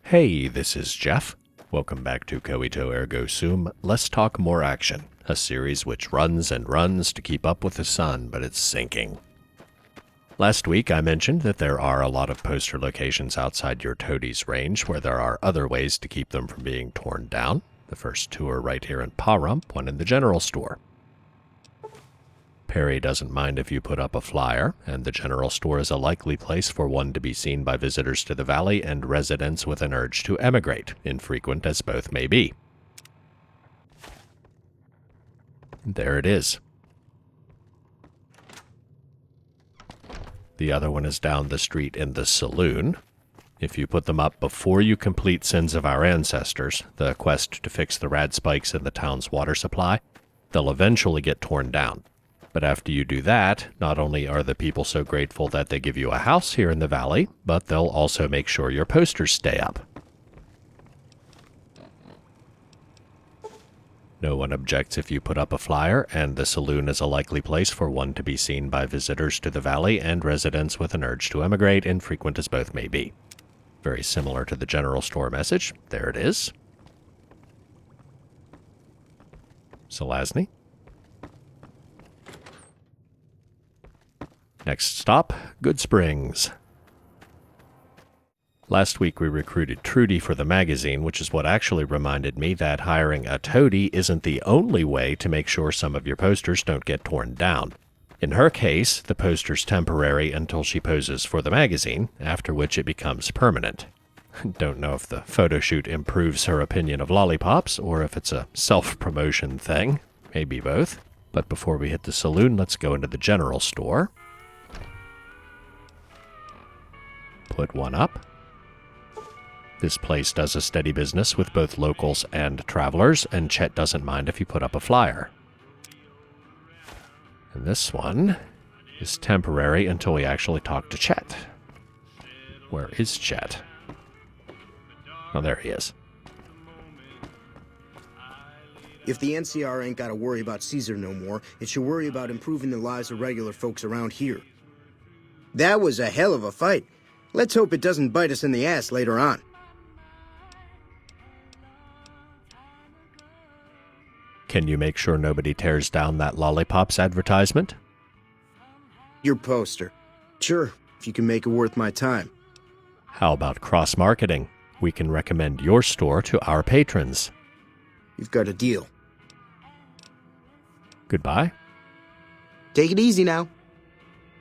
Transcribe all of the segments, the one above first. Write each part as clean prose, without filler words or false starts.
Hey, this is Jeff. Welcome back to Coito Ergo Sum. Let's talk more action, a series which runs and runs to keep up with the sun, but it's sinking. Last week I mentioned that there are a lot of poster locations outside your toady's range where there are other ways to keep them from being torn down. The first two are right here in Pahrump, one in the general store. Perry doesn't mind if you put up a flyer, and the general store is a likely place for one to be seen by visitors to the valley and residents with an urge to emigrate, infrequent as both may be. There it is. The other one is down the street in the saloon. If you put them up before you complete Sins of Our Ancestors, the quest to fix the rad spikes in the town's water supply, they'll eventually get torn down. But after you do that, not only are the people so grateful that they give you a house here in the valley, but they'll also make sure your posters stay up. No one objects if you put up a flyer, and the saloon is a likely place for one to be seen by visitors to the valley and residents with an urge to emigrate, infrequent as both may be. Very similar to the general store message. There it is. Selazny. Next stop, Good Springs. Last week we recruited Trudy for the magazine, which is what actually reminded me that hiring a toady isn't the only way to make sure some of your posters don't get torn down. In her case, the poster's temporary until she poses for the magazine, after which it becomes permanent. Don't know if the photo shoot improves her opinion of lollipops, or if it's a self-promotion thing. Maybe both. But before we hit the saloon, let's go into the general store. Put one up. This place does a steady business with both locals and travelers, and Chet doesn't mind if you put up a flyer. And this one is temporary until we actually talk to Chet. Where is Chet? Oh, there he is. If the NCR ain't gotta worry about Caesar no more, it should worry about improving the lives of regular folks around here. That was a hell of a fight. Let's hope it doesn't bite us in the ass later on. Can you make sure nobody tears down that lollipops advertisement? Your poster. Sure, if you can make it worth my time. How about cross-marketing? We can recommend your store to our patrons. You've got a deal. Goodbye. Take it easy now.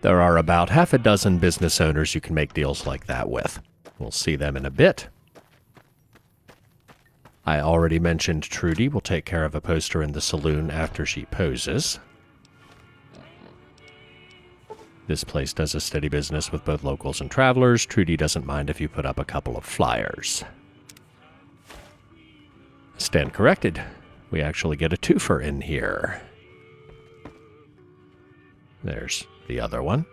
There are about half a dozen business owners you can make deals like that with. We'll see them in a bit. I already mentioned Trudy will take care of a poster in the saloon after she poses. This place does a steady business with both locals and travelers. Trudy doesn't mind if you put up a couple of flyers. Stand corrected. We actually get a twofer in here. There's the other one.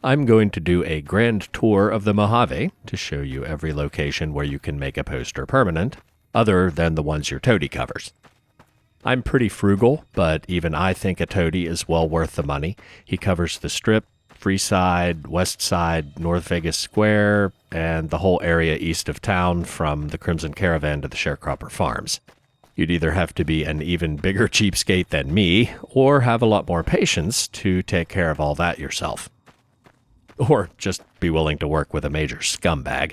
I'm going to do a grand tour of the Mojave to show you every location where you can make a poster permanent, other than the ones your toady covers. I'm pretty frugal, but even I think a toady is well worth the money. He covers the Strip, Freeside, West Side, North Vegas Square, and the whole area east of town from the Crimson Caravan to the Sharecropper Farms. You'd either have to be an even bigger cheapskate than me, or have a lot more patience to take care of all that yourself. Or just be willing to work with a major scumbag.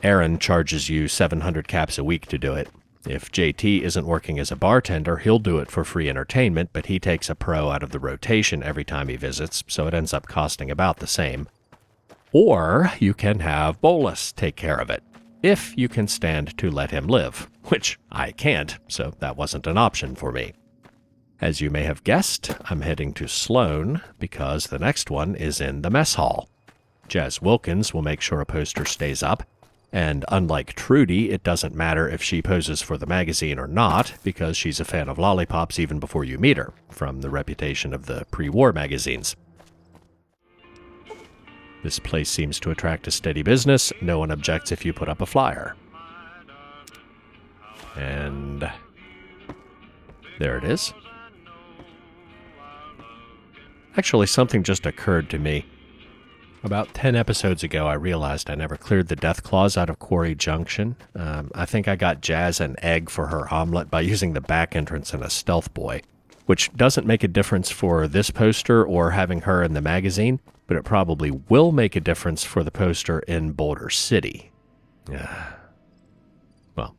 Aaron charges you 700 caps a week to do it. If JT isn't working as a bartender, he'll do it for free entertainment, but he takes a pro out of the rotation every time he visits, so it ends up costing about the same. Or you can have Bolus take care of it, if you can stand to let him live, which I can't, so that wasn't an option for me. As you may have guessed, I'm heading to Sloan because the next one is in the mess hall. Jazz Wilkins will make sure a poster stays up, and unlike Trudy, it doesn't matter if she poses for the magazine or not, because she's a fan of lollipops even before you meet her, from the reputation of the pre-war magazines. This place seems to attract a steady business. No one objects if you put up a flyer. And there it is. Actually, something just occurred to me. About 10 episodes ago, I realized I never cleared the deathclaws out of Quarry Junction. I think I got Jazz an egg for her omelet by using the back entrance in a stealth boy, which doesn't make a difference for this poster or having her in the magazine, but it probably will make a difference for the poster in Boulder City. Well,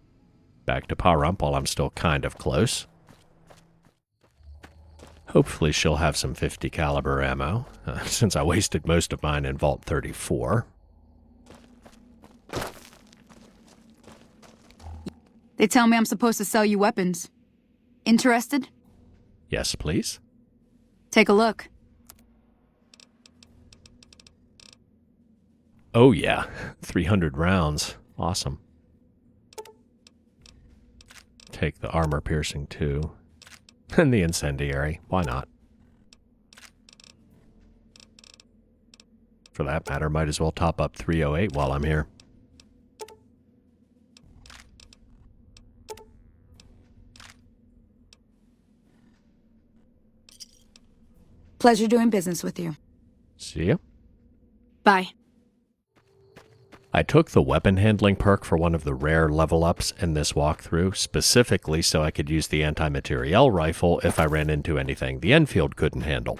back to Pahrump while I'm still kind of close. Hopefully she'll have some 50 caliber ammo, since I wasted most of mine in Vault 34. They tell me I'm supposed to sell you weapons. Interested? Yes, please. Take a look. Oh yeah, 300 rounds. Awesome. Take the armor piercing too. And the incendiary. Why not? For that matter, might as well top up 308 while I'm here. Pleasure doing business with you. See ya. Bye. I took the weapon handling perk for one of the rare level ups in this walkthrough, specifically so I could use the anti-materiel rifle if I ran into anything the Enfield couldn't handle.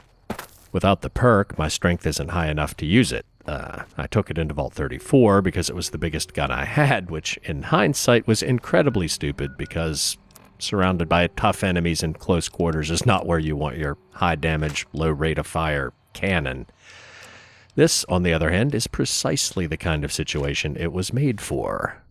Without the perk, my strength isn't high enough to use it. I took it into Vault 34 because it was the biggest gun I had, which in hindsight was incredibly stupid because surrounded by tough enemies in close quarters is not where you want your high damage, low rate of fire cannon. This, on the other hand, is precisely the kind of situation it was made for.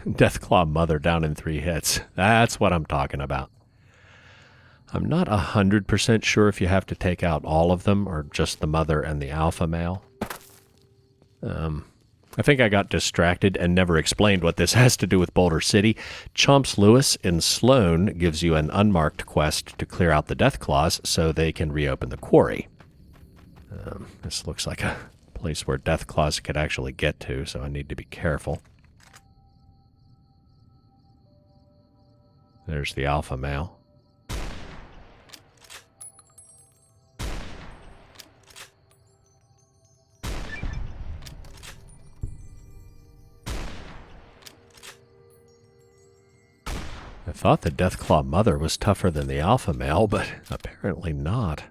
Deathclaw Mother down in 3 hits. That's what I'm talking about. I'm not 100% sure if you have to take out all of them or just the mother and the alpha male. I think I got distracted and never explained what this has to do with Boulder City. Chomps Lewis in Sloan gives you an unmarked quest to clear out the Deathclaws so they can reopen the quarry. This looks like a place where Deathclaws could actually get to, so I need to be careful. There's the alpha male. I thought the Deathclaw Mother was tougher than the alpha male, but apparently not.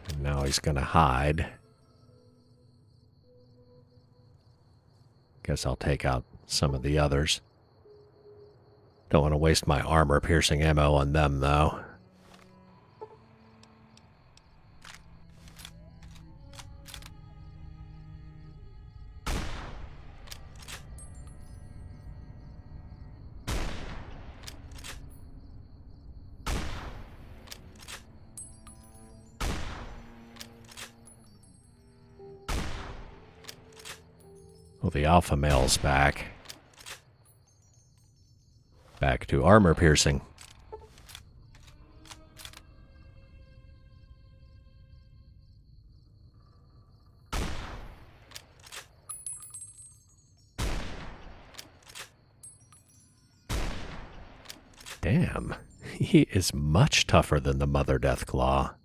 And now he's gonna hide. Guess I'll take out some of the others. Don't want to waste my armor-piercing ammo on them, though. Well, the alpha male's back. Back to armor piercing. Damn, he is much tougher than the Mother Deathclaw.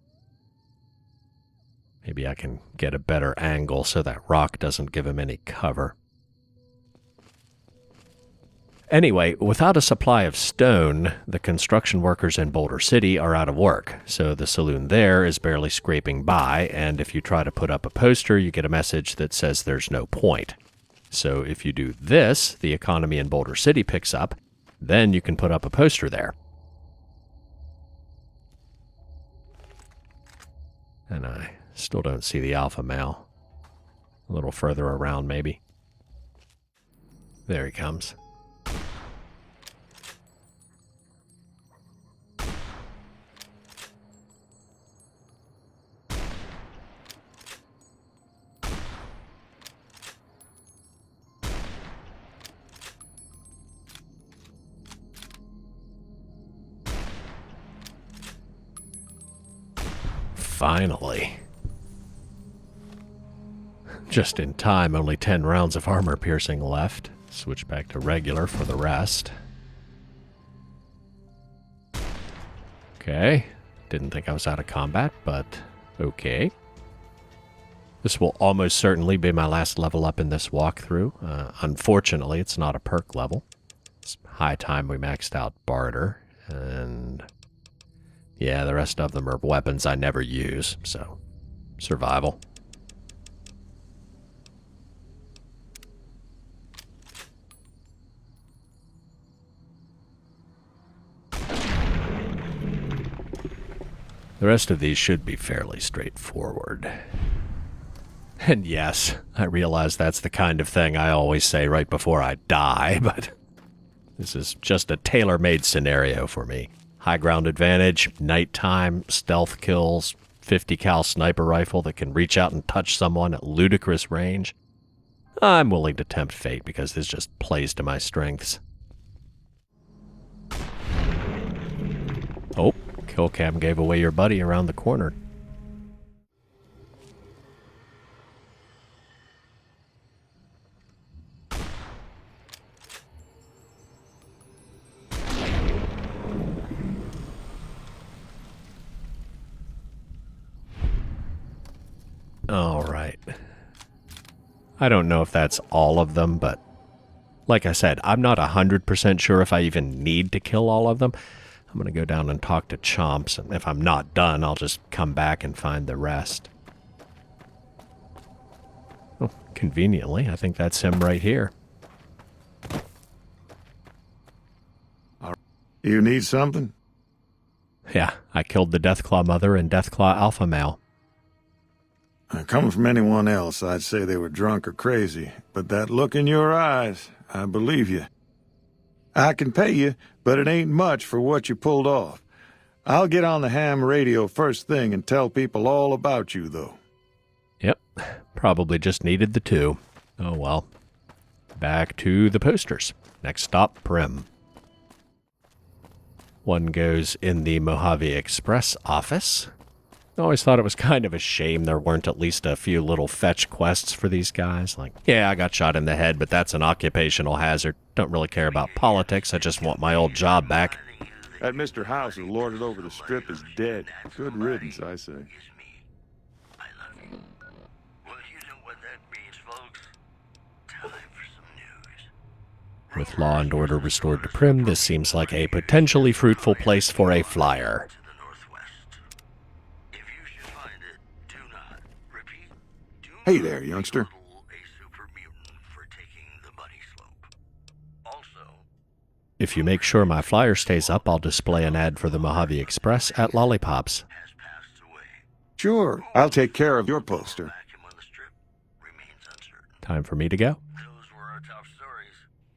Maybe I can get a better angle so that rock doesn't give him any cover. Anyway, without a supply of stone, the construction workers in Boulder City are out of work, so the saloon there is barely scraping by, and if you try to put up a poster, you get a message that says there's no point. So if you do this, the economy in Boulder City picks up, then you can put up a poster there. And I still don't see the alpha male. A little further around, maybe. There he comes. finally. Just in time, only 10 rounds of armor piercing left. Switch back to regular for the rest. Okay. Didn't think I was out of combat, but okay. This will almost certainly be my last level up in this walkthrough. Unfortunately, it's not a perk level. It's high time we maxed out barter. And yeah, the rest of them are weapons I never use, so survival. The rest of these should be fairly straightforward. And yes, I realize that's the kind of thing I always say right before I die, but this is just a tailor-made scenario for me. High ground advantage, nighttime, stealth kills, 50 cal sniper rifle that can reach out and touch someone at ludicrous range. I'm willing to tempt fate because this just plays to my strengths. Oh, kill cam gave away your buddy around the corner. All right. I don't know if that's all of them, but like I said, I'm not 100% sure if I even need to kill all of them. I'm going to go down and talk to Chomps, and if I'm not done, I'll just come back and find the rest. Oh, conveniently, I think that's him right here. You need something? Yeah, I killed the Deathclaw mother and Deathclaw alpha male. Coming from anyone else, I'd say they were drunk or crazy, but that look in your eyes, I believe you. I can pay you, but it ain't much for what you pulled off. I'll get on the ham radio first thing and tell people all about you, though. Yep, probably just needed the two. Oh well. Back to the posters. Next stop, Prim. One goes in the Mojave Express office. I always thought it was kind of a shame there weren't at least a few little fetch quests for these guys. Like, yeah, I got shot in the head, but that's an occupational hazard. Don't really care about politics. I just want my old job back. That Mr. House who lorded over the strip is dead. Good riddance, I say. With law and order restored to Prim, this seems like a potentially fruitful place for a flyer. Hey there, youngster. If you make sure my flyer stays up, I'll display an ad for the Mojave Express at Lollipops. Sure, I'll take care of your poster. Time for me to go.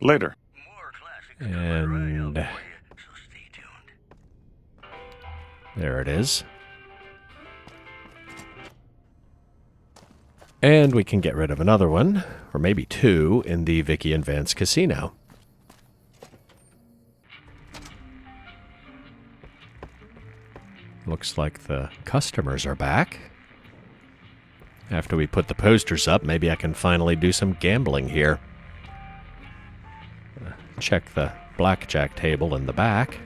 Later. And there it is. And we can get rid of another one, or maybe two, in the Vicky and Vance Casino. Looks like the customers are back. After we put the posters up, maybe I can finally do some gambling here. Check the blackjack table in the back.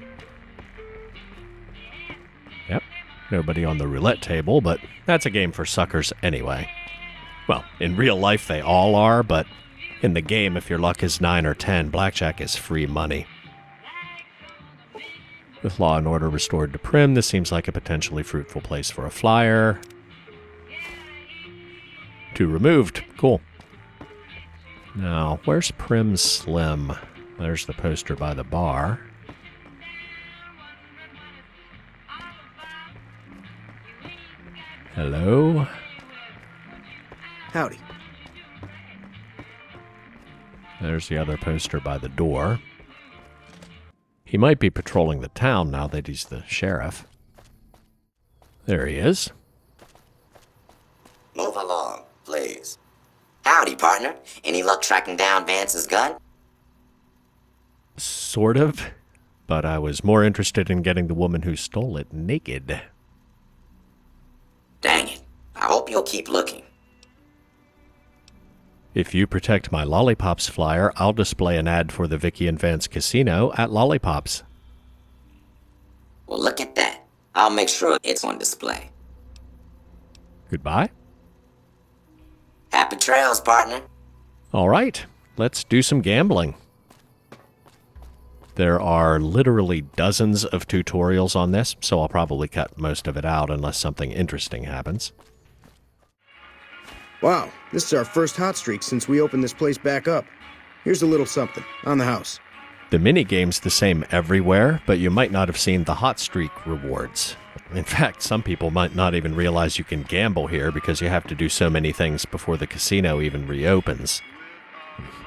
Yep, nobody on the roulette table, but that's a game for suckers anyway. Well, in real life they all are, but in the game, if your luck is 9 or 10, blackjack is free money. With law and order restored to Prim, this seems like a potentially fruitful place for a flyer. 2 removed. Cool. Now, where's Prim Slim? There's the poster by the bar. Hello? Howdy. There's the other poster by the door. He might be patrolling the town now that he's the sheriff. There he is. Move along, please. Howdy, partner. Any luck tracking down Vance's gun? Sort of. But I was more interested in getting the woman who stole it naked. Dang it. I hope you'll keep looking. If you protect my Lollipops flyer, I'll display an ad for the Vicky and Vance Casino at Lollipops. Well, look at that. I'll make sure it's on display. Goodbye. Happy trails, partner. All right, let's do some gambling. There are literally dozens of tutorials on this, so I'll probably cut most of it out unless something interesting happens. Wow, this is our first hot streak since we opened this place back up. Here's a little something on the house. The minigame's the same everywhere, but you might not have seen the hot streak rewards. In fact, some people might not even realize you can gamble here because you have to do so many things before the casino even reopens.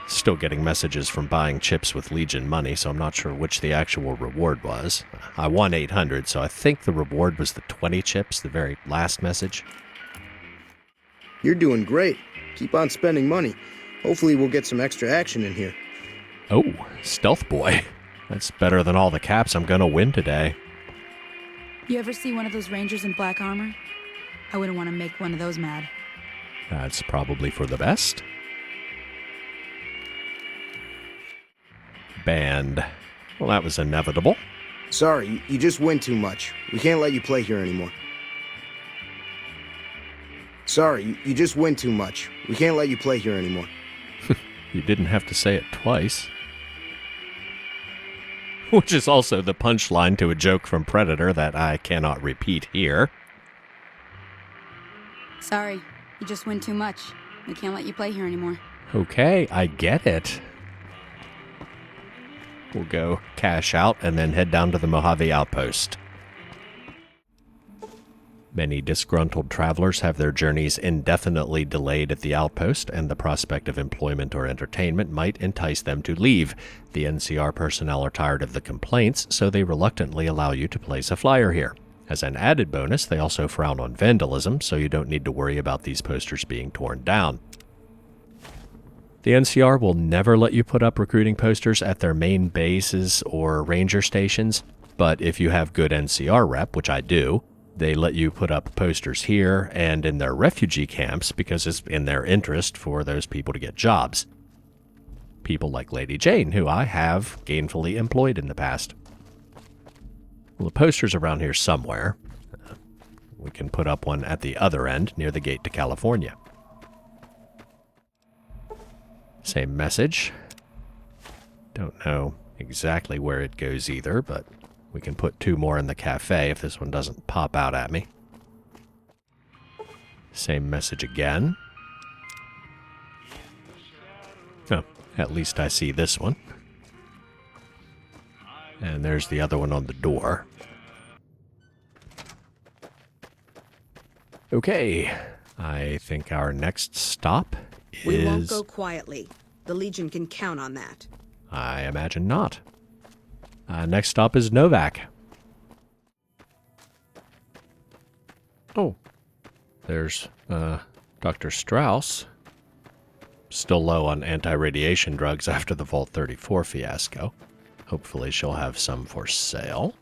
Still getting messages from buying chips with Legion money, so I'm not sure which the actual reward was. I won 800, so I think the reward was the 20 chips, the very last message. You're doing great. Keep on spending money. Hopefully we'll get some extra action in here. Oh, Stealth Boy. That's better than all the caps I'm gonna win today. You ever see one of those rangers in black armor? I wouldn't want to make one of those mad. That's probably for the best. Banned. Well, that was inevitable. Sorry, you just win too much. We can't let you play here anymore. Sorry, you just win too much. We can't let you play here anymore. You didn't have to say it twice. Which is also the punchline to a joke from Predator that I cannot repeat here. Sorry, you just win too much. We can't let you play here anymore. Okay, I get it. We'll go cash out and then head down to the Mojave Outpost. Many disgruntled travelers have their journeys indefinitely delayed at the outpost, and the prospect of employment or entertainment might entice them to leave. The NCR personnel are tired of the complaints, so they reluctantly allow you to place a flyer here. As an added bonus, they also frown on vandalism, so you don't need to worry about these posters being torn down. The NCR will never let you put up recruiting posters at their main bases or ranger stations, but if you have good NCR rep, which I do, they let you put up posters here and in their refugee camps because it's in their interest for those people to get jobs. People like Lady Jane, who I have gainfully employed in the past. Well, the poster's around here somewhere. We can put up one at the other end near the gate to California. Same message. Don't know exactly where it goes either, but we can put 2 more in the cafe if this one doesn't pop out at me. Same message again. Oh, at least I see this one. And there's the other one on the door. Okay, I think our next stop is... We won't go quietly. The Legion can count on that. I imagine not. Next stop is Novak. Oh, there's Dr. Strauss. Still low on anti-radiation drugs after the Vault 34 fiasco. Hopefully she'll have some for sale.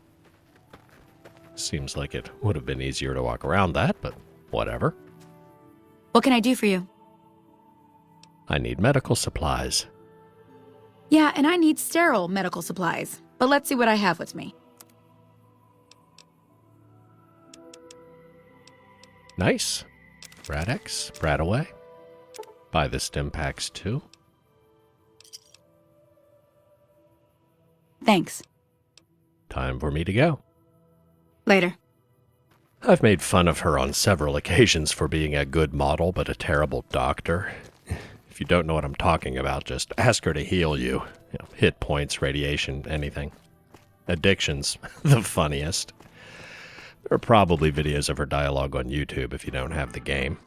Seems like it would have been easier to walk around that, but whatever. What can I do for you? I need medical supplies. Yeah, and I need sterile medical supplies. But let's see what I have with me. Nice. Bradex, Bradaway. Buy the stim packs too. Thanks. Time for me to go. Later. I've made fun of her on several occasions for being a good model but a terrible doctor. If you don't know what I'm talking about, just ask her to heal you. Hit points, radiation, anything. Addiction's the funniest. There are probably videos of her dialogue on YouTube if you don't have the game.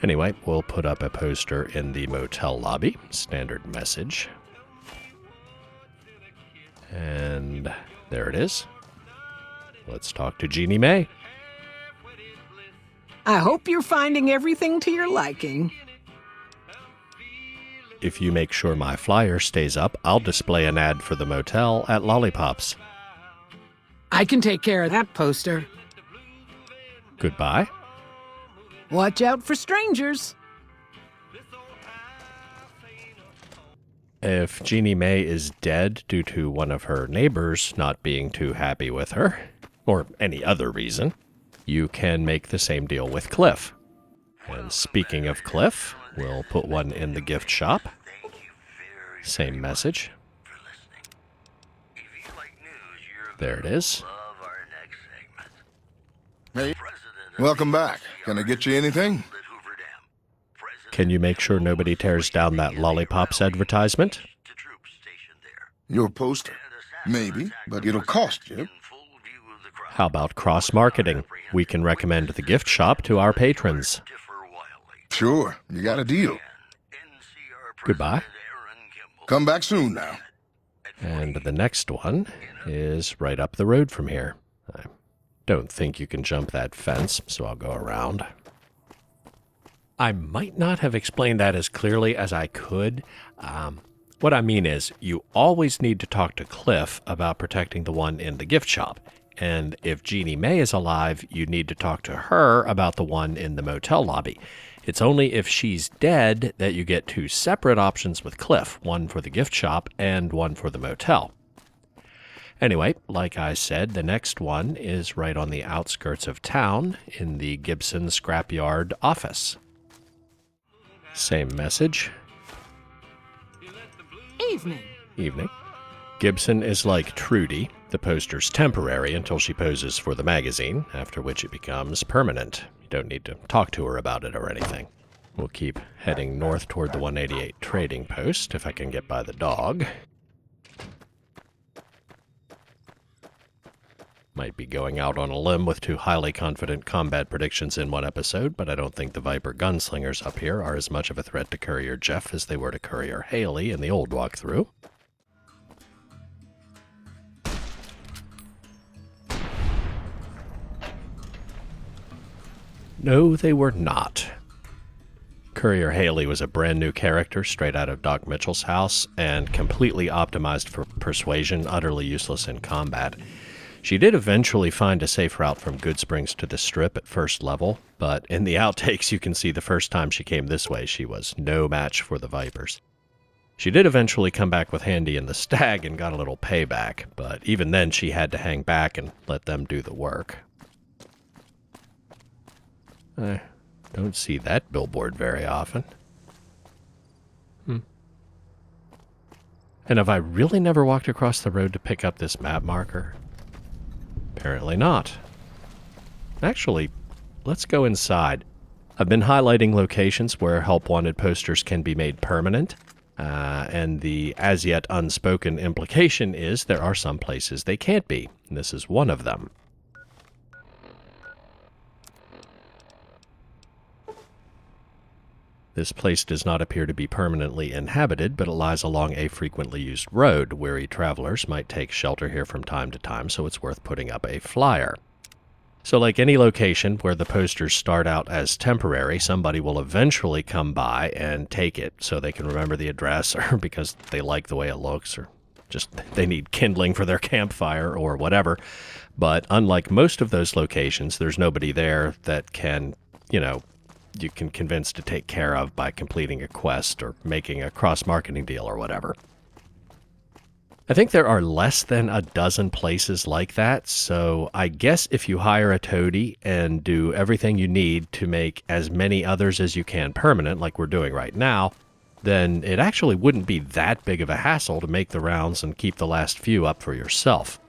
Anyway, we'll put up a poster in the motel lobby. Standard message. And there it is. Let's talk to Jeannie Mae. I hope you're finding everything to your liking. If you make sure my flyer stays up, I'll display an ad for the motel at Lollipops. I can take care of that poster. Goodbye. Watch out for strangers. If Jeannie Mae is dead due to one of her neighbors not being too happy with her, or any other reason, you can make the same deal with Cliff. And speaking of Cliff, we'll put one in the gift shop. Same message. There it is. Hey, welcome back. Can I get you anything? Can you make sure nobody tears down that Lollipops advertisement? Your poster? Maybe, but it'll cost you. How about cross-marketing? We can recommend the gift shop to our patrons. Sure, you got a deal. Goodbye. Come back soon now. And the next one is right up the road from here. I don't think you can jump that fence, so I'll go around. I might not have explained that as clearly as I could. What I mean is, you always need to talk to Cliff about protecting the one in the gift shop. And if Jeannie Mae is alive, you need to talk to her about the one in the motel lobby. It's only if she's dead that you get two separate options with Cliff, one for the gift shop and one for the motel. Anyway, like I said, the next one is right on the outskirts of town in the Gibson Scrapyard office. Same message. Evening. Evening. Gibson is like Trudy. The poster's temporary until she poses for the magazine, after which it becomes permanent. You don't need to talk to her about it or anything. We'll keep heading north toward the 188 trading post if I can get by the dog. Might be going out on a limb with two highly confident combat predictions in one episode, but I don't think the Viper gunslingers up here are as much of a threat to Courier Jeff as they were to Courier Haley in the old walkthrough. No, they were not. Courier Haley was a brand new character straight out of Doc Mitchell's house and completely optimized for persuasion, utterly useless in combat. She did eventually find a safe route from Goodsprings to the Strip at first level, but in the outtakes you can see the first time she came this way she was no match for the Vipers. She did eventually come back with Handy and the Stag and got a little payback, but even then she had to hang back and let them do the work. I don't see that billboard very often. And have I really never walked across the road to pick up this map marker? Apparently not. Actually, let's go inside. I've been highlighting locations where help wanted posters can be made permanent, and the as yet unspoken implication is there are some places they can't be, and this is one of them. This place does not appear to be permanently inhabited, but it lies along a frequently used road. Weary travelers might take shelter here from time to time, so it's worth putting up a flyer. So like any location where the posters start out as temporary, somebody will eventually come by and take it so they can remember the address, or because they like the way it looks, or just they need kindling for their campfire or whatever. But unlike most of those locations, there's nobody there that can, you can convince to take care of by completing a quest or making a cross-marketing deal or whatever. I think there are less than a dozen places like that, so I guess if you hire a toady and do everything you need to make as many others as you can permanent, like we're doing right now, then it actually wouldn't be that big of a hassle to make the rounds and keep the last few up for yourself.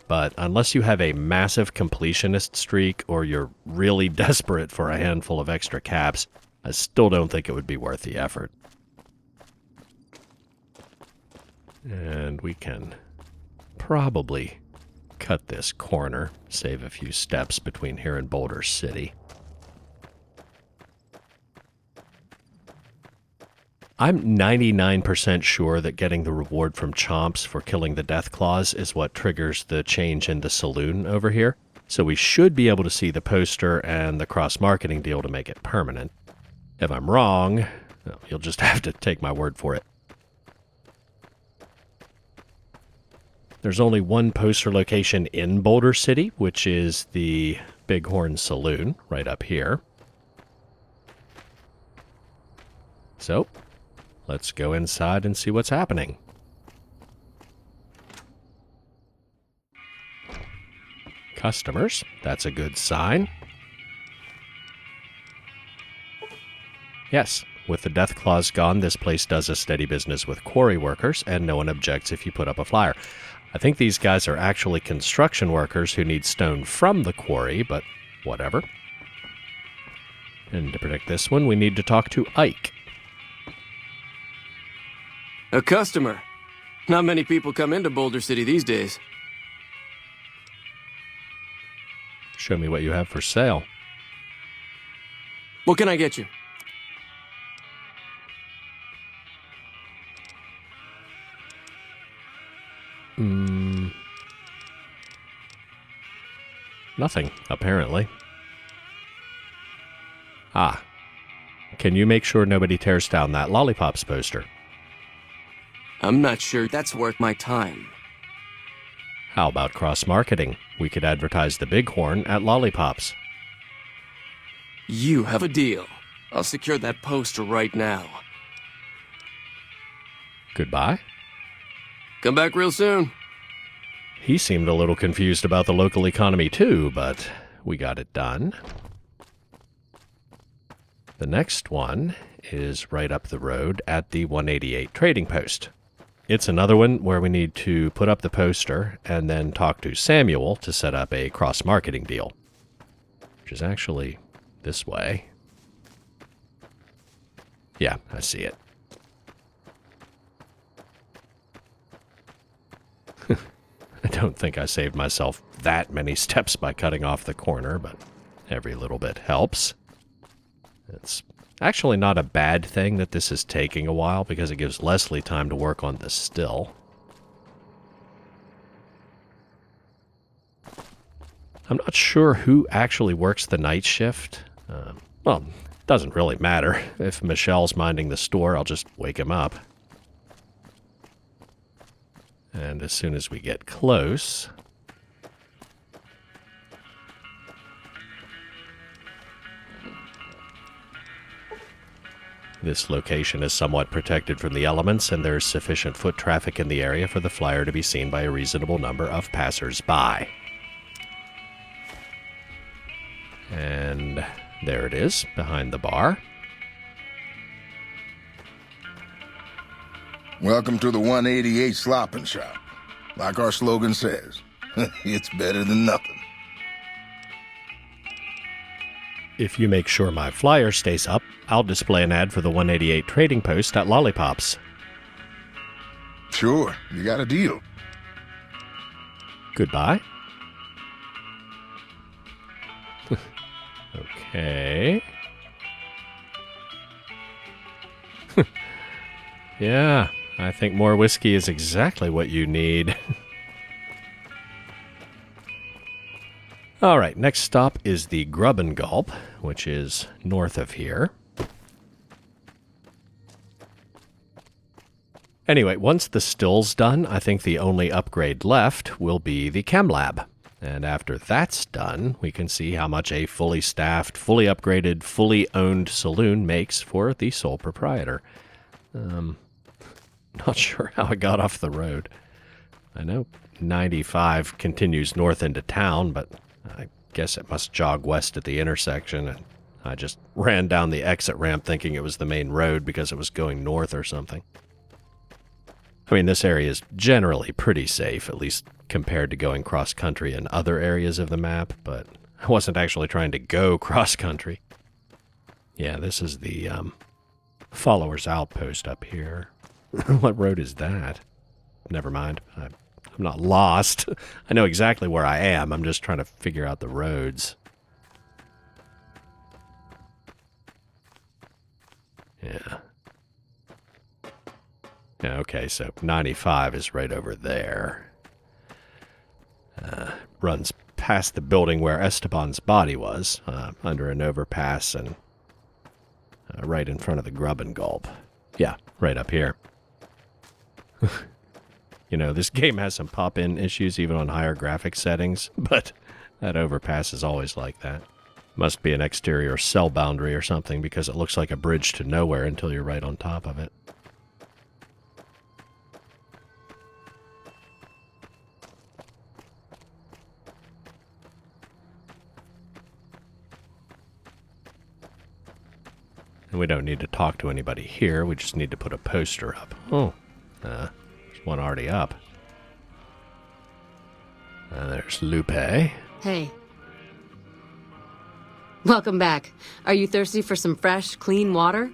But unless you have a massive completionist streak or you're really desperate for a handful of extra caps, I still don't think it would be worth the effort. And we can probably cut this corner, save a few steps between here and Boulder City. I'm 99% sure that getting the reward from Chomps for killing the deathclaws is what triggers the change in the saloon over here, so we should be able to see the poster and the cross-marketing deal to make it permanent. If I'm wrong, well, you'll just have to take my word for it. There's only one poster location in Boulder City, which is the Bighorn Saloon, right up here. So, let's go inside and see what's happening. Customers, that's a good sign. Yes, with the deathclaws gone, this place does a steady business with quarry workers, and no one objects if you put up a flyer. I think these guys are actually construction workers who need stone from the quarry, but whatever. And to predict this one, we need to talk to Ike. A customer. Not many people come into Boulder City these days. Show me what you have for sale. What can I get you? Nothing, apparently. Ah. Can you make sure nobody tears down that Lollipops poster? I'm not sure that's worth my time. How about cross-marketing? We could advertise the Bighorn at Lollipops. You have a deal. I'll secure that poster right now. Goodbye. Come back real soon. He seemed a little confused about the local economy too, but we got it done. The next one is right up the road at the 188 trading post. It's another one where we need to put up the poster and then talk to Samuel to set up a cross-marketing deal, which is actually this way. Yeah, I see it. I don't think I saved myself that many steps by cutting off the corner, but every little bit helps. It's actually not a bad thing that this is taking a while because it gives Leslie time to work on the still. I'm not sure who actually works the night shift. Well, it doesn't really matter. If Michelle's minding the store, I'll just wake him up. And as soon as we get close... This location is somewhat protected from the elements, and there is sufficient foot traffic in the area for the flyer to be seen by a reasonable number of passers-by. And there it is, behind the bar. Welcome to the 188 Slopping Shop. Like our slogan says, it's better than nothing. If you make sure my flyer stays up, I'll display an ad for the 188 trading post at Lollipops. Sure, you got a deal. Goodbye. Okay. Yeah, I think more whiskey is exactly what you need. All right, next stop is the Grub and Gulp, which is north of here. Anyway, once the still's done, I think the only upgrade left will be the Chem Lab. And after that's done, we can see how much a fully staffed, fully upgraded, fully owned saloon makes for the sole proprietor. Not sure how it got off the road. I know 95 continues north into town, but I guess it must jog west at the intersection, and I just ran down the exit ramp thinking it was the main road because it was going north or something. I mean, this area is generally pretty safe, at least compared to going cross-country in other areas of the map, but I wasn't actually trying to go cross-country. Yeah, this is the Followers Outpost up here. What road is that? Never mind. I'm not lost. I know exactly where I am. I'm just trying to figure out the roads. Yeah. Yeah, okay, so 95 is right over there. Runs past the building where Esteban's body was, under an overpass and right in front of the Grub and Gulp. Yeah, right up here. You know, this game has some pop-in issues even on higher graphics settings, but that overpass is always like that. Must be an exterior cell boundary or something, because it looks like a bridge to nowhere until you're right on top of it. And we don't need to talk to anybody here, we just need to put a poster up. Oh, there's one already up. And there's Lupe. Hey. Welcome back. Are you thirsty for some fresh, clean water?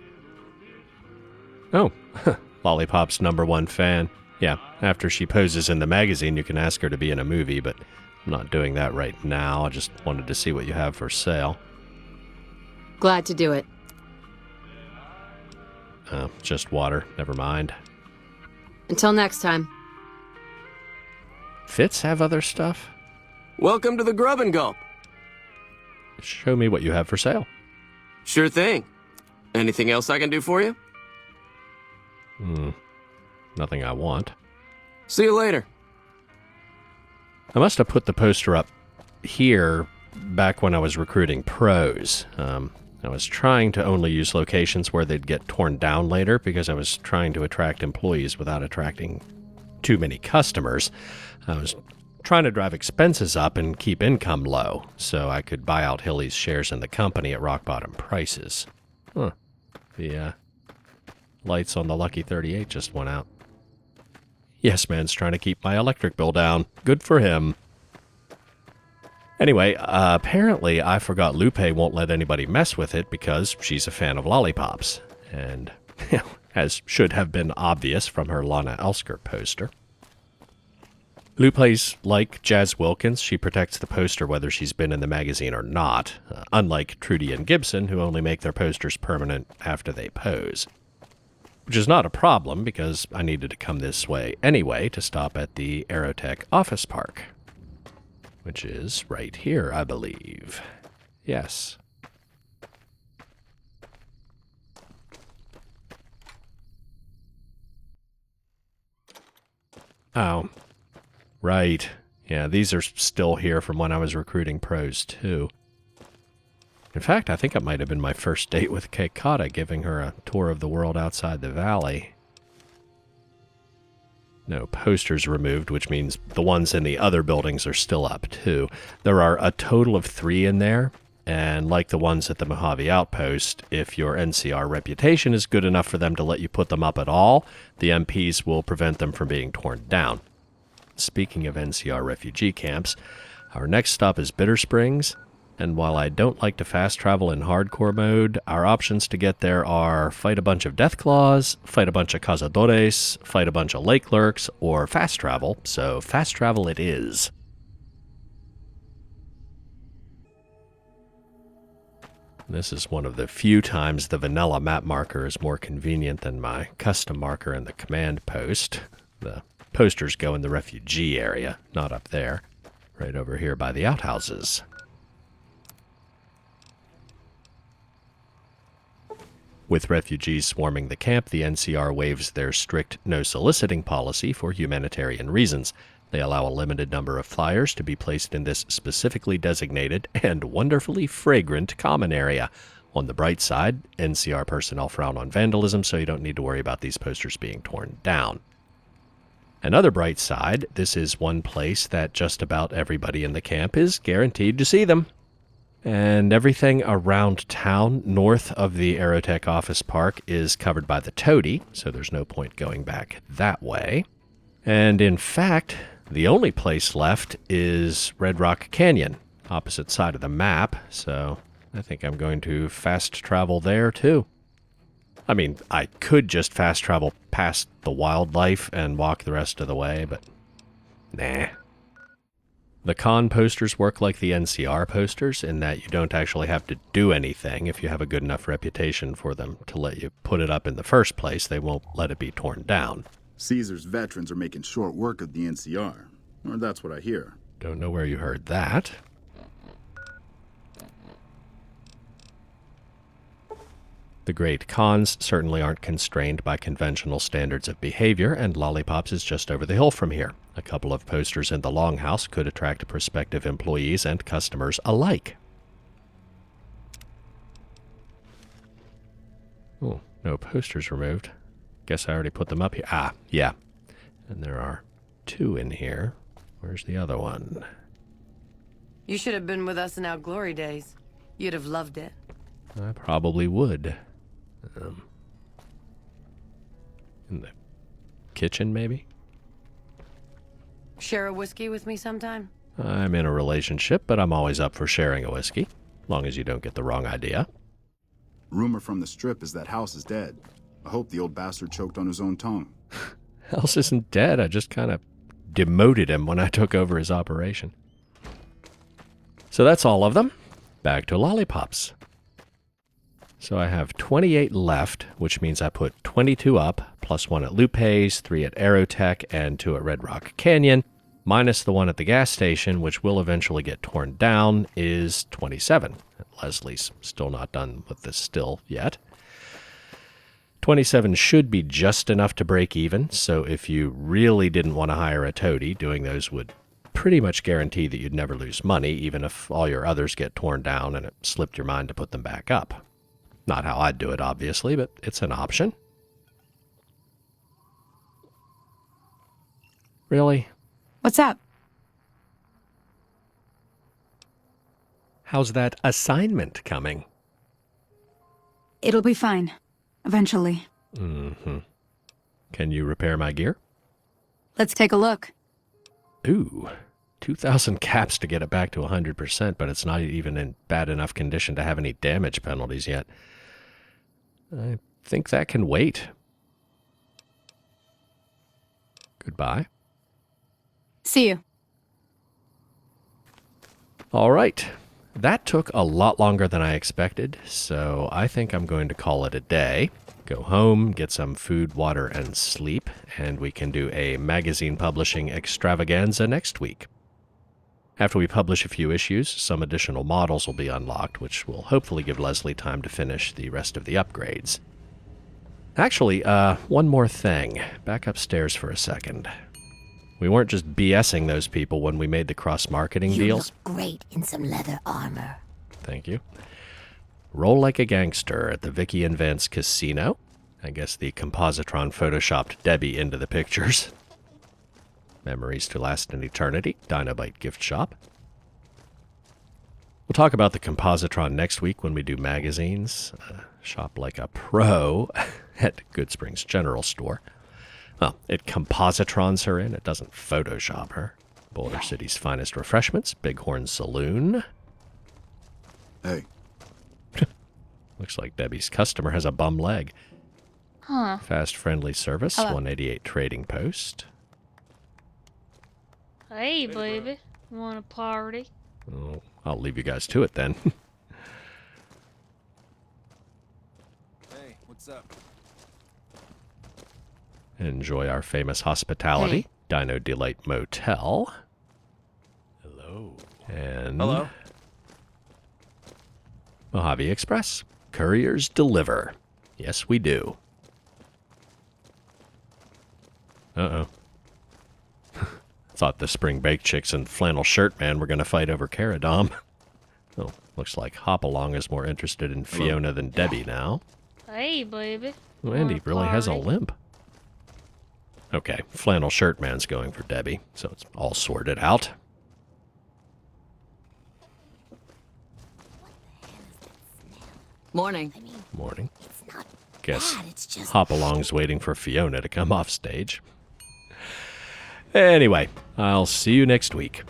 Oh, Lollipop's #1 fan. Yeah, after she poses in the magazine, you can ask her to be in a movie, but I'm not doing that right now. I just wanted to see what you have for sale. Glad to do it. Just water. Never mind. Until next time. Fitz have other stuff? Welcome to the Grub and Gulp. Show me what you have for sale. Sure thing. Anything else I can do for you? Nothing I want. See you later. I must have put the poster up here back when I was recruiting pros. I was trying to only use locations where they'd get torn down later because I was trying to attract employees without attracting too many customers. I was trying to drive expenses up and keep income low so I could buy out Hilly's shares in the company at rock bottom prices. The lights on the Lucky 38 just went out. Yes, man's trying to keep my electric bill down. Good for him. Anyway, apparently I forgot Lupe won't let anybody mess with it because she's a fan of lollipops. And, as should have been obvious from her Lana Elsker poster. Lupe's like Jazz Wilkins. She protects the poster whether she's been in the magazine or not, unlike Trudy and Gibson, who only make their posters permanent after they pose. Which is not a problem, because I needed to come this way anyway to stop at the Aerotech Office Park. Which is right here, I believe. Yes. Oh. Right. Yeah, these are still here from when I was recruiting pros, too. In fact, I think it might have been my first date with Keikata, giving her a tour of the world outside the valley. No posters removed, which means the ones in the other buildings are still up, too. There are a total of 3 in there, and like the ones at the Mojave Outpost, if your NCR reputation is good enough for them to let you put them up at all, the MPs will prevent them from being torn down. Speaking of NCR refugee camps, our next stop is Bitter Springs, and while I don't like to fast travel in hardcore mode, our options to get there are fight a bunch of deathclaws, fight a bunch of cazadores, fight a bunch of lake lurks, or fast travel, so fast travel it is. This is one of the few times the vanilla map marker is more convenient than my custom marker in the command post. The posters go in the refugee area, not up there, right over here by the outhouses. With refugees swarming the camp, the NCR waives their strict no-soliciting policy for humanitarian reasons. They allow a limited number of flyers to be placed in this specifically designated and wonderfully fragrant common area. On the bright side, NCR personnel frown on vandalism, so you don't need to worry about these posters being torn down. Another bright side, this is one place that just about everybody in the camp is guaranteed to see them. And everything around town north of the Aerotech Office Park is covered by the toady, so there's no point going back that way. And in fact, the only place left is Red Rock Canyon, opposite side of the map, so I think I'm going to fast travel there too. I mean, I could just fast travel past the wildlife and walk the rest of the way, but nah. The con posters work like the NCR posters in that you don't actually have to do anything. If you have a good enough reputation for them to let you put it up in the first place, they won't let it be torn down. Caesar's veterans are making short work of the NCR. Or that's what I hear. Don't know where you heard that. The great cons certainly aren't constrained by conventional standards of behavior, and Lollipops is just over the hill from here. A couple of posters in the Longhouse could attract prospective employees and customers alike. Oh, no posters removed. Guess I already put them up here. Ah, yeah. And there are 2 in here. Where's the other one? You should have been with us in our glory days. You'd have loved it. I probably would. In the kitchen, maybe? Share a whiskey with me sometime? I'm in a relationship, but I'm always up for sharing a whiskey, as long as you don't get the wrong idea. Rumor from the Strip is that House is dead. I hope the old bastard choked on his own tongue. House isn't dead. I just kind of demoted him when I took over his operation. So that's all of them. Back to lollipops. So I have 28 left, which means I put 22 up, plus 1 at Lupe's, 3 at Aerotech, and 2 at Red Rock Canyon, minus the 1 at the gas station, which will eventually get torn down, is 27. Leslie's still not done with this still yet. 27 should be just enough to break even, so if you really didn't want to hire a toady, doing those would pretty much guarantee that you'd never lose money, even if all your others get torn down and it slipped your mind to put them back up. Not how I'd do it, obviously, but it's an option. Really? What's up? How's that assignment coming? It'll be fine. Eventually. Mm-hmm. Can you repair my gear? Let's take a look. Ooh, 2,000 caps to get it back to 100%, but it's not even in bad enough condition to have any damage penalties yet. I think that can wait. Goodbye. See you. All right. That took a lot longer than I expected, so I think I'm going to call it a day. Go home, get some food, water, and sleep, and we can do a magazine publishing extravaganza next week. After we publish a few issues, some additional models will be unlocked, which will hopefully give Leslie time to finish the rest of the upgrades. Actually, one more thing. Back upstairs for a second. We weren't just BSing those people when we made the cross-marketing deals. You look great in some leather armor. Thank you. Roll like a gangster at the Vicky and Vance Casino. I guess the Compositron photoshopped Debbie into the pictures. Memories to Last an Eternity, Dinobite Gift Shop. We'll talk about the Compositron next week when we do magazines. Shop like a pro at Good Springs General Store. Well, it compositrons her in, it doesn't Photoshop her. Boulder City's finest refreshments, Bighorn Saloon. Hey. Looks like Debbie's customer has a bum leg. Huh. Fast Friendly Service, 188 Trading Post. Hey, baby. Want a party? Oh, I'll leave you guys to it then. Hey, what's up? Enjoy our famous hospitality, Dino Delight Motel. Hello. And Hello. Mojave Express. Couriers deliver. Yes, we do. Uh-oh. Thought the spring bake chicks and flannel shirt man were going to fight over Caradom. Oh, looks like Hopalong is more interested in Fiona than Debbie now. Hey, baby. Oh, Andy really has a limp. Okay, flannel shirt man's going for Debbie, so it's all sorted out. Morning. Morning. It's not Guess bad, it's just... Hopalong's waiting for Fiona to come off stage. Anyway, I'll see you next week.